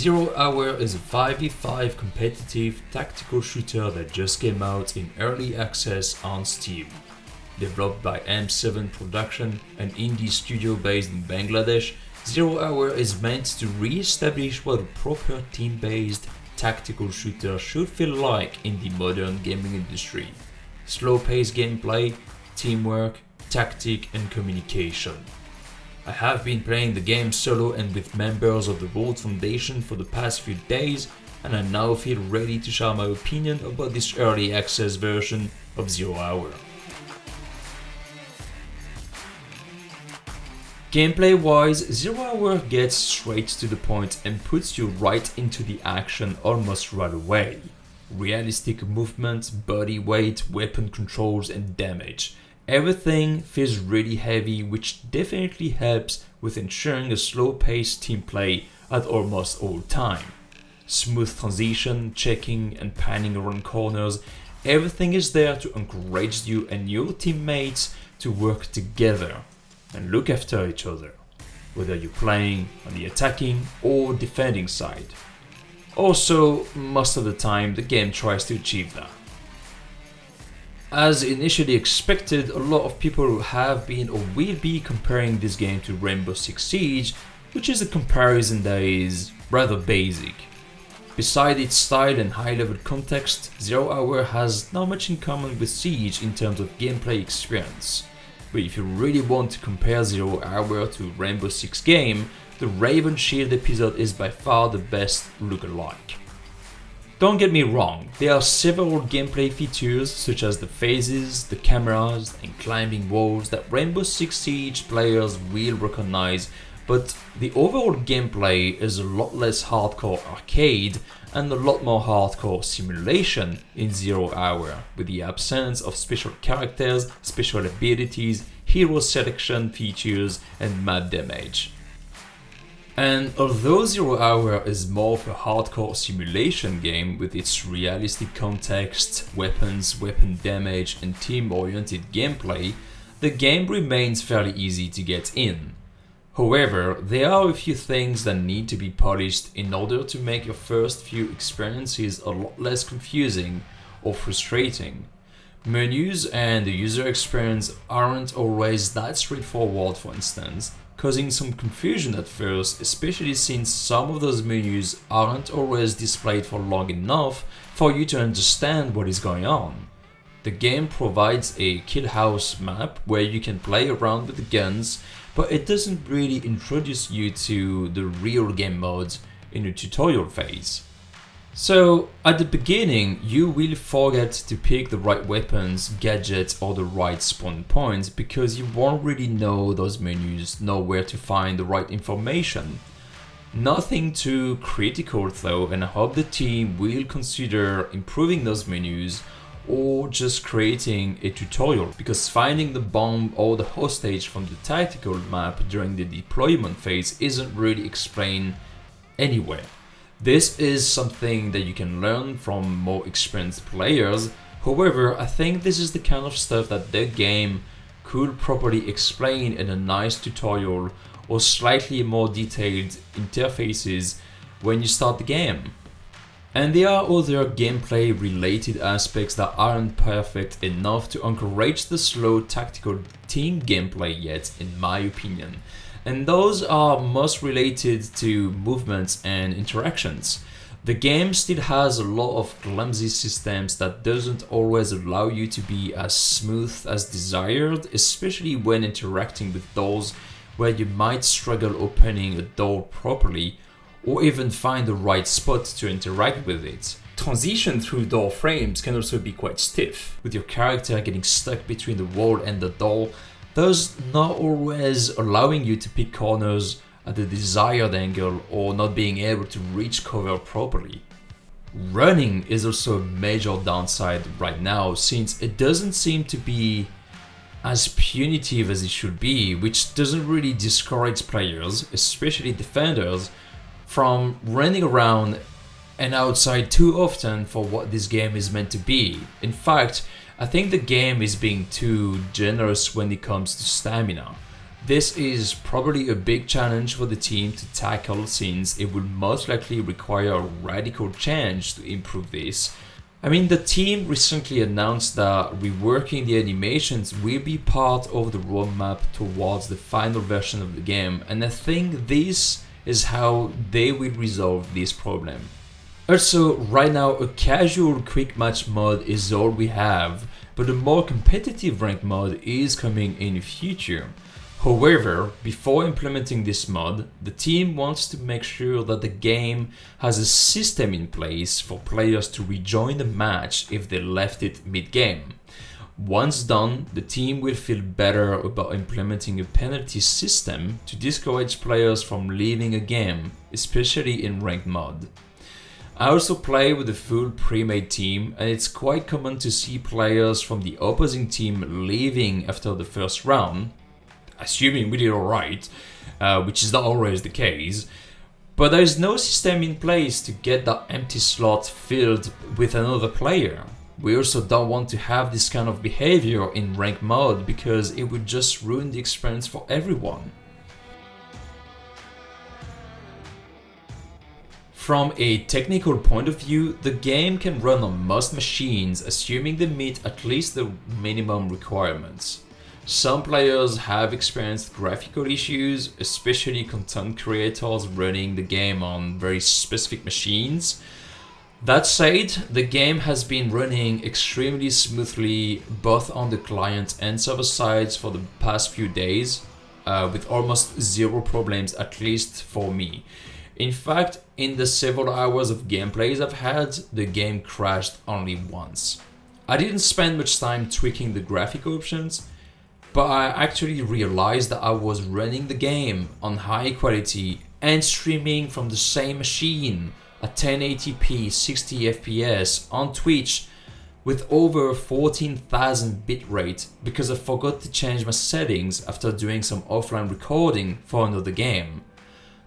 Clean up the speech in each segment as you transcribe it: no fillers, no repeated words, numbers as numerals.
Zero Hour is a 5v5 competitive tactical shooter that just came out in early access on Steam. Developed by M7 Production, an indie studio based in Bangladesh, Zero Hour is meant to re-establish what a proper team-based tactical shooter should feel like in the modern gaming industry. Slow-paced gameplay, teamwork, tactic and communication. I have been playing the game solo and with members of the R.O.D.E Foundation for the past few days, and I now feel ready to share my opinion about this early access version of Zero Hour. Gameplay-wise, Zero Hour gets straight to the point and puts you right into the action almost right away. Realistic movement, body weight, weapon controls and damage. Everything feels really heavy, which definitely helps with ensuring a slow-paced team play at almost all time. Smooth transition, checking and panning around corners, everything is there to encourage you and your teammates to work together and look after each other, whether you're playing on the attacking or defending side. Also, most of the time the game tries to achieve that. As initially expected, a lot of people have been or will be comparing this game to Rainbow Six Siege, which is a comparison that is rather basic. Beside its style and high-level context, Zero Hour has not much in common with Siege in terms of gameplay experience. But if you really want to compare Zero Hour to Rainbow Six game, the Raven Shield episode is by far the best look-alike. Don't get me wrong, there are several gameplay features such as the phases, the cameras and climbing walls that Rainbow Six Siege players will recognize, but the overall gameplay is a lot less hardcore arcade and a lot more hardcore simulation in Zero Hour, with the absence of special characters, special abilities, hero selection features and map damage. And although Zero Hour is more of a hardcore simulation game with its realistic context, weapons, weapon damage and team-oriented gameplay, the game remains fairly easy to get in. However, there are a few things that need to be polished in order to make your first few experiences a lot less confusing or frustrating. Menus and the user experience aren't always that straightforward, for instance, causing some confusion at first, especially since some of those menus aren't always displayed for long enough for you to understand what is going on. The game provides a kill house map where you can play around with the guns, but it doesn't really introduce you to the real game modes in the tutorial phase. So, at the beginning, you will forget to pick the right weapons, gadgets or the right spawn points because you won't really know those menus, know where to find the right information. Nothing too critical though, and I hope the team will consider improving those menus or just creating a tutorial, because finding the bomb or the hostage from the tactical map during the deployment phase isn't really explained anywhere. This is something that you can learn from more experienced players. However, I think this is the kind of stuff that the game could properly explain in a nice tutorial or slightly more detailed interfaces when you start the game. And there are other gameplay related aspects that aren't perfect enough to encourage the slow tactical team gameplay yet, in my opinion. And those are most related to movements and interactions. The game still has a lot of clumsy systems that doesn't always allow you to be as smooth as desired, especially when interacting with doors where you might struggle opening a door properly or even find the right spot to interact with it. Transition through door frames can also be quite stiff, with your character getting stuck between the wall and the door, thus not always allowing you to pick corners at the desired angle or not being able to reach cover properly. Running is also a major downside right now, since it doesn't seem to be as punitive as it should be, which doesn't really discourage players, especially defenders, from running around and outside too often for what this game is meant to be. In fact, I think the game is being too generous when it comes to stamina. This is probably a big challenge for the team to tackle since it will most likely require a radical change to improve this. I mean, the team recently announced that reworking the animations will be part of the roadmap towards the final version of the game, and I think this is how they will resolve this problem. Also, right now a casual quick match mode is all we have, but a more competitive ranked mode is coming in the future. However, before implementing this mod, the team wants to make sure that the game has a system in place for players to rejoin the match if they left it mid-game. Once done, the team will feel better about implementing a penalty system to discourage players from leaving a game, especially in ranked mode. I also play with a full pre-made team, and it's quite common to see players from the opposing team leaving after the first round, assuming we did alright, which is not always the case. But there is no system in place to get that empty slot filled with another player. We also don't want to have this kind of behavior in ranked mode because it would just ruin the experience for everyone. From a technical point of view, the game can run on most machines assuming they meet at least the minimum requirements. Some players have experienced graphical issues, especially content creators running the game on very specific machines. That said, the game has been running extremely smoothly both on the client and server sides for the past few days, with almost zero problems, at least for me. In fact, in the several hours of gameplays I've had, the game crashed only once. I didn't spend much time tweaking the graphic options, but I actually realized that I was running the game on high quality and streaming from the same machine at 1080p 60 FPS on Twitch with over 14,000 bitrate because I forgot to change my settings after doing some offline recording for another game.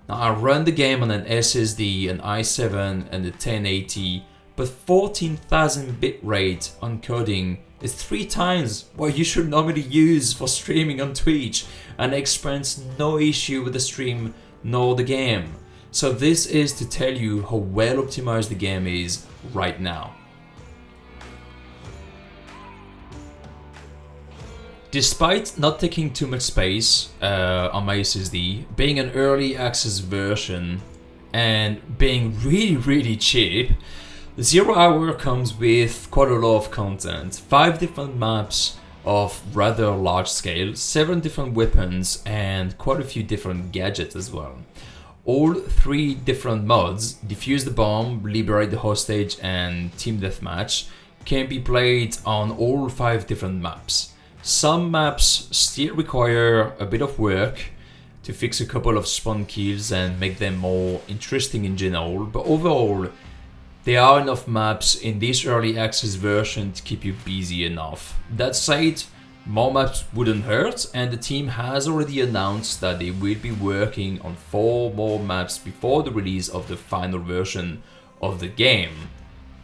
Now I run the game on an SSD, an i7 and a 1080, but 14,000 bitrate encoding is 3 times what you should normally use for streaming on Twitch, and I experience no issue with the stream nor the game. So this is to tell you how well optimized the game is right now. Despite not taking too much space on my SSD, being an early access version and being really cheap, Zero Hour comes with quite a lot of content, 5 different maps of rather large scale, 7 different weapons and quite a few different gadgets as well. All 3 different mods, Defuse the Bomb, Liberate the Hostage and Team Deathmatch, can be played on all 5 different maps. Some maps still require a bit of work to fix a couple of spawn kills and make them more interesting in general, but overall there are enough maps in this early access version to keep you busy enough. That said, more maps wouldn't hurt, and the team has already announced that they will be working on 4 more maps before the release of the final version of the game.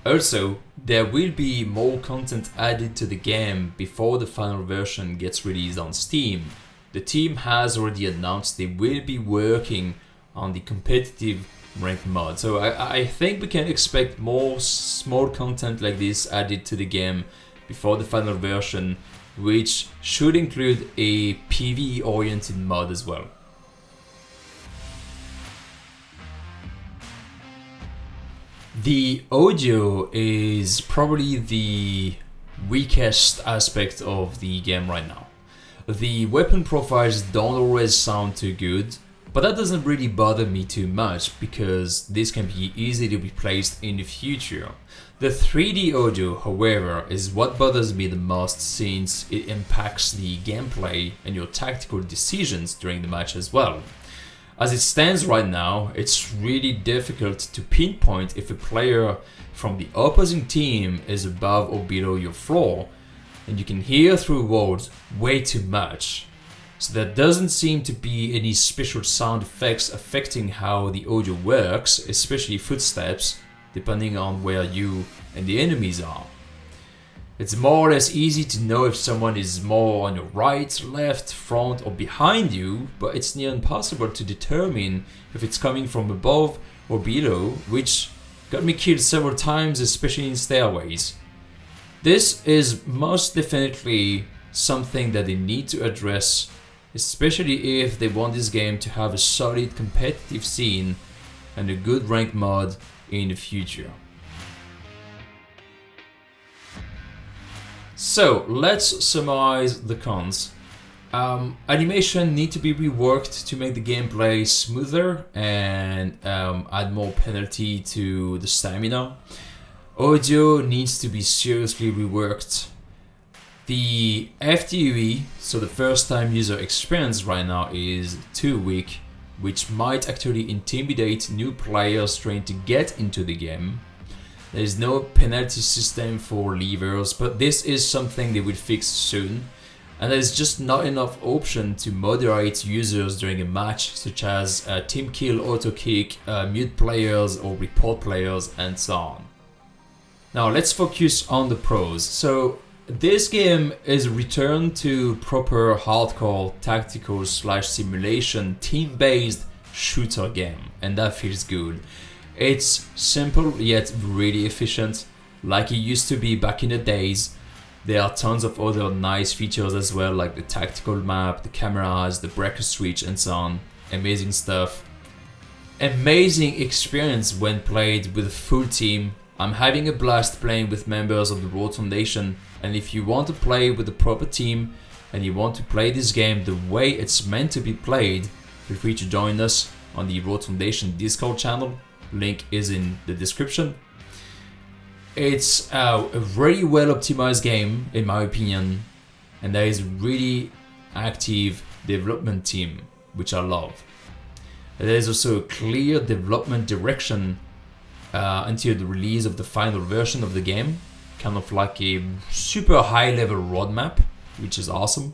Also, there will be more content added to the game before the final version gets released on Steam. The team has already announced they will be working on the competitive ranked mod, so I think we can expect more small content like this added to the game before the final version, which should include a PvE oriented mod as well. The audio is probably the weakest aspect of the game right now. The weapon profiles don't always sound too good, but that doesn't really bother me too much because this can be easily replaced in the future. The 3D audio, however, is what bothers me the most since it impacts the gameplay and your tactical decisions during the match as well. As it stands right now, it's really difficult to pinpoint if a player from the opposing team is above or below your floor, and you can hear through walls way too much. So there doesn't seem to be any special sound effects affecting how the audio works, especially footsteps, depending on where you and the enemies are. It's more or less easy to know if someone is more on your right, left, front or behind you, but it's near impossible to determine if it's coming from above or below, which got me killed several times, especially in stairways. This is most definitely something that they need to address, especially if they want this game to have a solid competitive scene and a good ranked mod in the future. So let's summarize the cons. Animation need to be reworked to make the gameplay smoother and add more penalty to the stamina. Audio needs to be seriously reworked. The FTUE, so the first time user experience right now, is too weak, which might actually intimidate new players trying to get into the game. There is no penalty system for levers, but this is something they will fix soon. And there's just not enough option to moderate users during a match, such as team kill, auto kick, mute players or report players, and so on. Now let's focus on the pros. So this game is a return to proper hardcore tactical / simulation team-based shooter game, and that feels good. It's simple yet really efficient, like it used to be back in the days. There are tons of other nice features as well, like the tactical map, the cameras, the breaker switch, and so on. Amazing stuff. Amazing experience when played with a full team. I'm having a blast playing with members of the R.O.D.E Foundation, and if you want to play with a proper team and you want to play this game the way it's meant to be played, feel free to join us on the R.O.D.E Foundation Discord channel. Link is in the description. It's a very well optimized game in my opinion, and there is a really active development team, which I love. There is also a clear development direction until the release of the final version of the game, kind of like a super high level roadmap, which is awesome.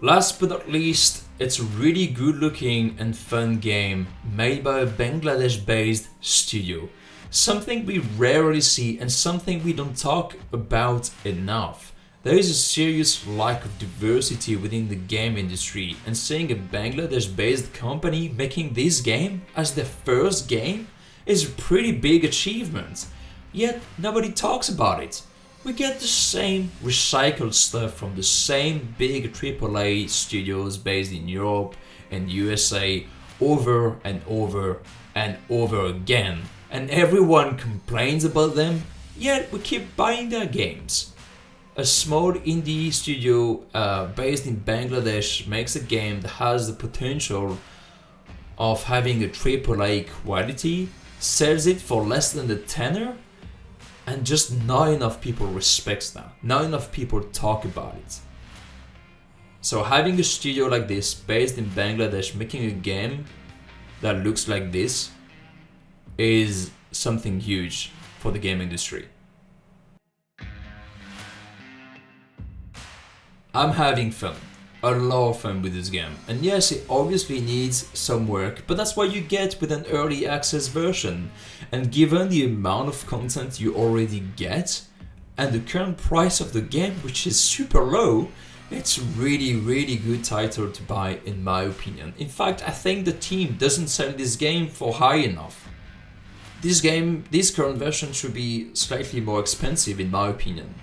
Last but not least, it's a really good looking and fun game made by a Bangladesh based studio. Something we rarely see and something we don't talk about enough. There is a serious lack of diversity within the game industry, and seeing a Bangladesh based company making this game as their first game is a pretty big achievement. Yet nobody talks about it. We get the same recycled stuff from the same big AAA studios based in Europe and USA over and over and over again. And everyone complains about them, yet we keep buying their games. A small indie studio based in Bangladesh makes a game that has the potential of having a AAA quality, sells it for less than the tenner, and just not enough people respect that. Not enough people talk about it. So having a studio like this based in Bangladesh making a game that looks like this is something huge for the game industry. I'm having fun, a lot of fun with this game, and yes, it obviously needs some work, but that's what you get with an early access version. And given the amount of content you already get and the current price of the game, which is super low, it's really good title to buy in my opinion. In fact, I think the team doesn't sell this game for high enough. This current version should be slightly more expensive in my opinion.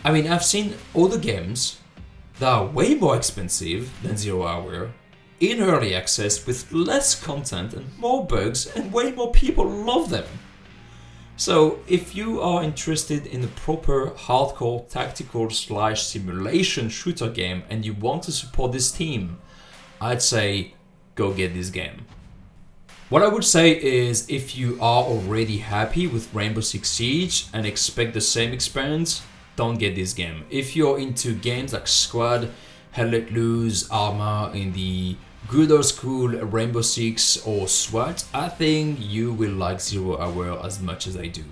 I mean, I've seen other games that are way more expensive than 0 Hour in early access with less content and more bugs, and way more people love them. So if you are interested in a proper hardcore tactical / simulation shooter game and you want to support this team, I'd say go get this game. What I would say is, if you are already happy with Rainbow Six Siege and expect the same experience, don't get this game. If you're into games like Squad, Hell Let Loose, Arma, in the good old school Rainbow Six or SWAT, I think you will like 0 Hour as much as I do.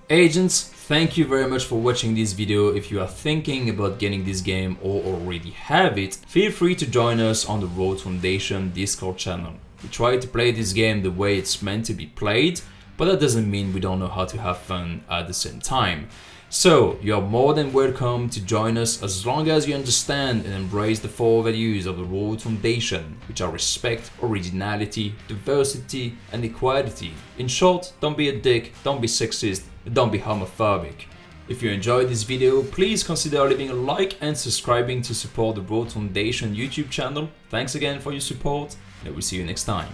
Agents, thank you very much for watching this video. If you are thinking about getting this game or already have it, feel free to join us on the R.O.D.E Foundation Discord channel. We try to play this game the way it's meant to be played, but that doesn't mean we don't know how to have fun at the same time. So, you're more than welcome to join us as long as you understand and embrace the 4 values of the R.O.D.E Foundation, which are respect, originality, diversity, and equality. In short, don't be a dick, don't be sexist, and don't be homophobic. If you enjoyed this video, please consider leaving a like and subscribing to support the R.O.D.E Foundation YouTube channel. Thanks again for your support, and I will see you next time.